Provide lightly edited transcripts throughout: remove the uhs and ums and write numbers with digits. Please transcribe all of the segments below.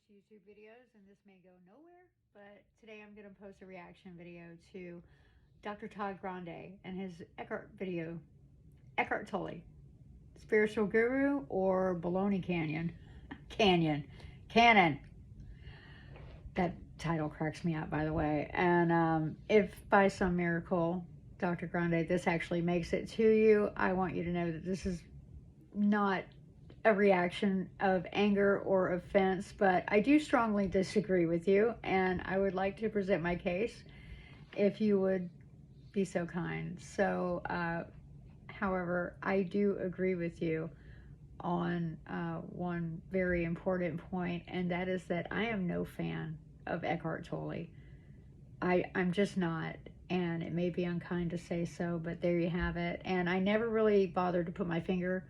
post YouTube videos, and this may go nowhere, but today I'm going to post a reaction video to Dr. Todd Grande and his Eckhart video, Eckhart Tolle, Spiritual Guru or Baloney Canyon? Cannon. That title cracks me up, by the way. And if by some miracle, Dr. Grande, this actually makes it to you, I want you to know that this is not a reaction of anger or offense, but I do strongly disagree with you, and I would like to present my case if you would be so kind. So, however, I do agree with you on one very important point, and that is that I am no fan of Eckhart Tolle. I'm just not, and it may be unkind to say so, but there you have it. And I never really bothered to put my finger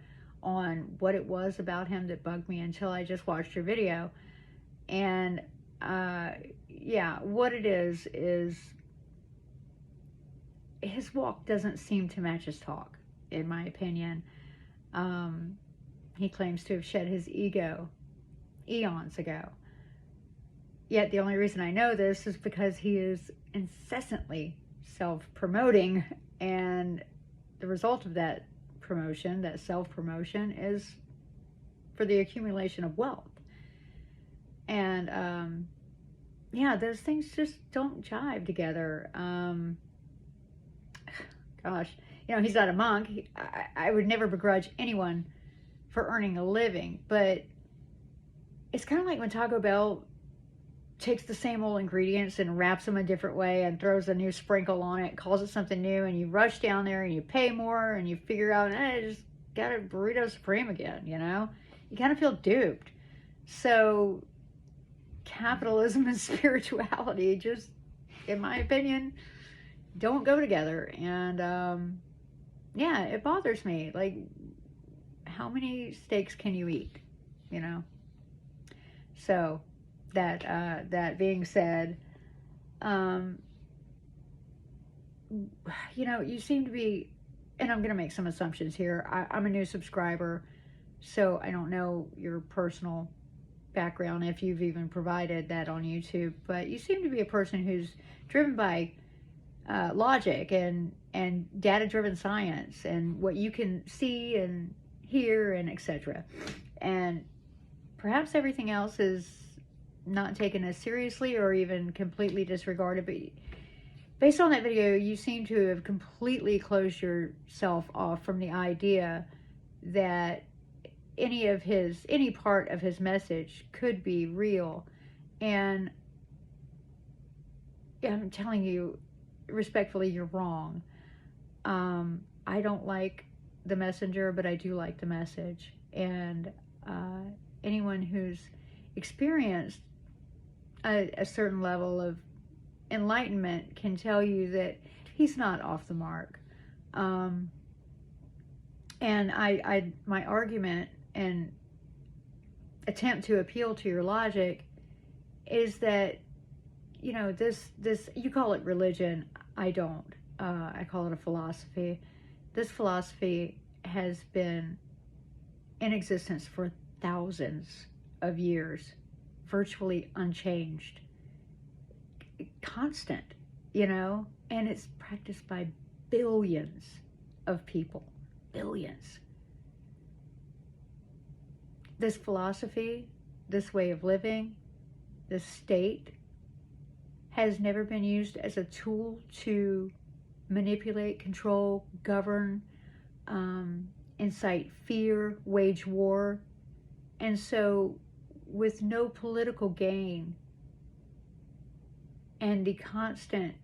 on what it was about him that bugged me until I just watched your video. And yeah, what it is his walk doesn't seem to match his talk, in my opinion. He claims to have shed his ego eons ago. Yet the only reason I know this is because he is incessantly self-promoting, and the result of that promotion, that self-promotion, is for the accumulation of wealth. And yeah, those things just don't jive together. Gosh, you know, he's not a monk. I would never begrudge anyone for earning a living, but it's kind of like when Taco Bell takes the same old ingredients and wraps them a different way and throws a new sprinkle on it, calls it something new, and you rush down there and you pay more and you figure out, I just got a burrito supreme again, you know? You kind of feel duped. So capitalism and spirituality just, in my opinion, don't go together. And yeah, it bothers me. Like, how many steaks can you eat, you know? So that being said, you know, you seem to be, and I'm going to make some assumptions here. I'm a new subscriber, so I don't know your personal background, if you've even provided that on YouTube, but you seem to be a person who's driven by logic and data-driven science and what you can see and hear and etc. And perhaps everything else is not taken as seriously or even completely disregarded, but based on that video, you seem to have completely closed yourself off from the idea that any part of his message could be real. And I'm telling you respectfully, you're wrong. I don't like the messenger, but I do like the message. And anyone who's experienced a certain level of enlightenment can tell you that he's not off the mark. And my argument and attempt to appeal to your logic is that, you know, this you call it religion. I don't. I call it a philosophy. This philosophy has been in existence for thousands of years, virtually unchanged, constant, you know, and it's practiced by billions of people, billions. This philosophy, this way of living, this state has never been used as a tool to manipulate, control, govern, incite fear, wage war. And so with no political gain and the constant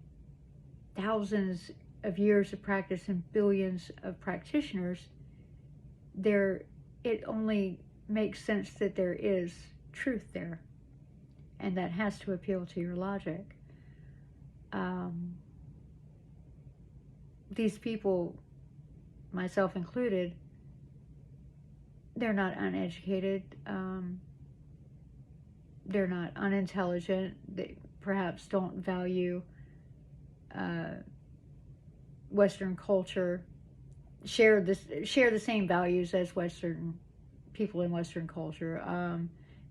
thousands of years of practice and billions of practitioners, it only makes sense that there is truth there, and that has to appeal to your logic. These people, myself included, they're not uneducated, they're not unintelligent, they perhaps don't value Western culture, share the same values as Western people in Western culture.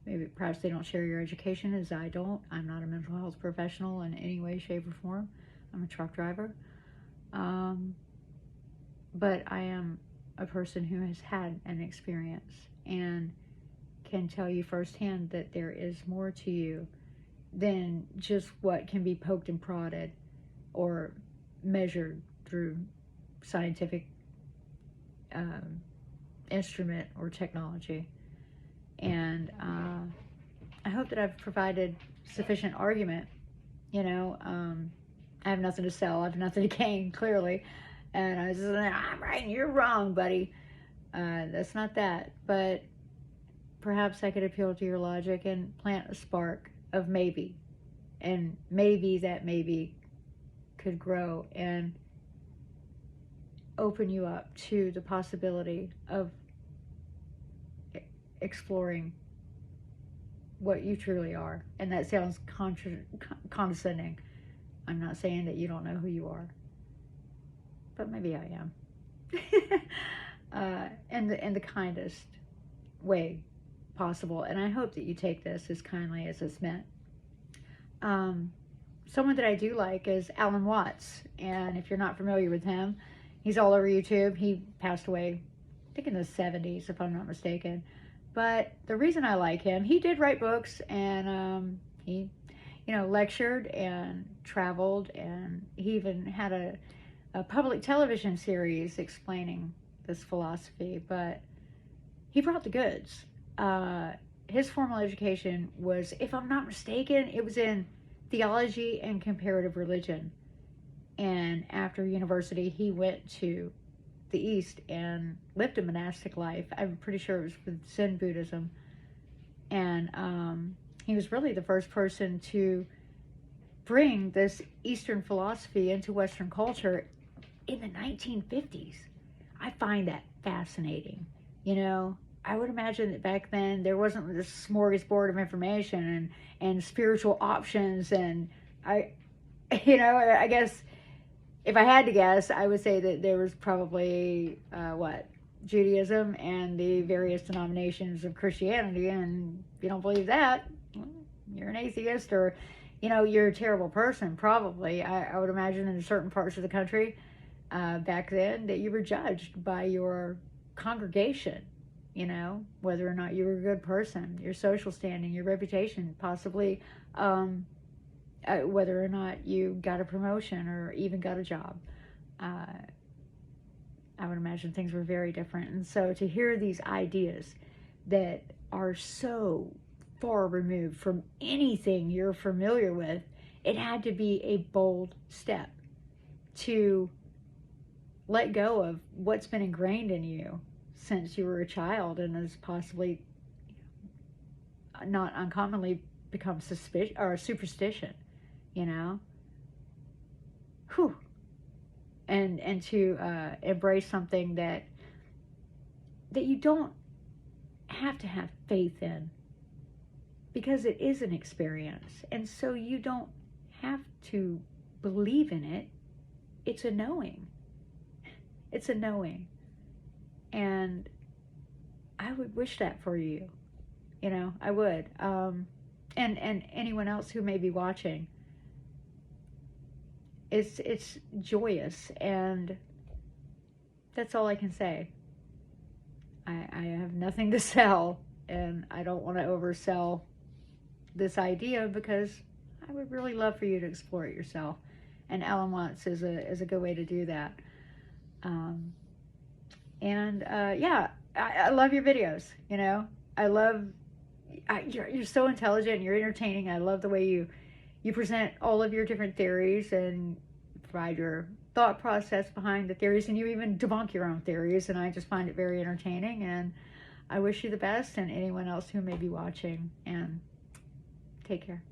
maybe perhaps they don't share your education as I don't. I'm not a mental health professional in any way, shape, or form. I'm a truck driver. But I am a person who has had an experience and can tell you firsthand that there is more to you than just what can be poked and prodded or measured through scientific instrument or technology. And I hope that I've provided sufficient argument. You know, I have nothing to sell. I have nothing to gain, clearly. And I was just like, I'm right and you're wrong, buddy. That's not that. But perhaps I could appeal to your logic and plant a spark of maybe. And maybe that maybe could grow and open you up to the possibility of exploring what you truly are. And that sounds condescending. I'm not saying that you don't know who you are, but maybe I am. In the kindest way possible. And I hope that you take this as kindly as it's meant. Someone that I do like is Alan Watts. And if you're not familiar with him, he's all over YouTube. He passed away, I think in the 70s, if I'm not mistaken. But the reason I like him, he did write books, and he, lectured and traveled, and he even had a public television series explaining this philosophy. But he brought the goods. His formal education was, if I'm not mistaken, it was in theology and comparative religion. And after university, he went to the East and lived a monastic life. I'm pretty sure it was with Zen Buddhism. And he was really the first person to bring this Eastern philosophy into Western culture in the 1950s. I find that fascinating. I would imagine that back then there wasn't this smorgasbord of information and spiritual options. And I guess if I had to guess, I would say that there was probably, Judaism and the various denominations of Christianity. And if you don't believe that, you're an atheist, or, you're a terrible person, probably. I would imagine in certain parts of the country back then that you were judged by your congregation, whether or not you were a good person, your social standing, your reputation, possibly whether or not you got a promotion or even got a job. I would imagine things were very different. And so to hear these ideas that are so far removed from anything you're familiar with, it had to be a bold step to let go of what's been ingrained in you since you were a child, and has possibly not uncommonly become superstition. Whew. And to embrace something that you don't have to have faith in, because it is an experience, and so you don't have to believe in it. It's a knowing. It's a knowing. And I would wish that for you. I would. And anyone else who may be watching. It's joyous, and that's all I can say. I have nothing to sell, and I don't want to oversell this idea, because I would really love for you to explore it yourself. And Alan Watts is a good way to do that. I love your videos. You're so intelligent and you're entertaining. I love the way you present all of your different theories and provide your thought process behind the theories, and you even debunk your own theories, and I just find it very entertaining. And I wish you the best, and anyone else who may be watching, and take care.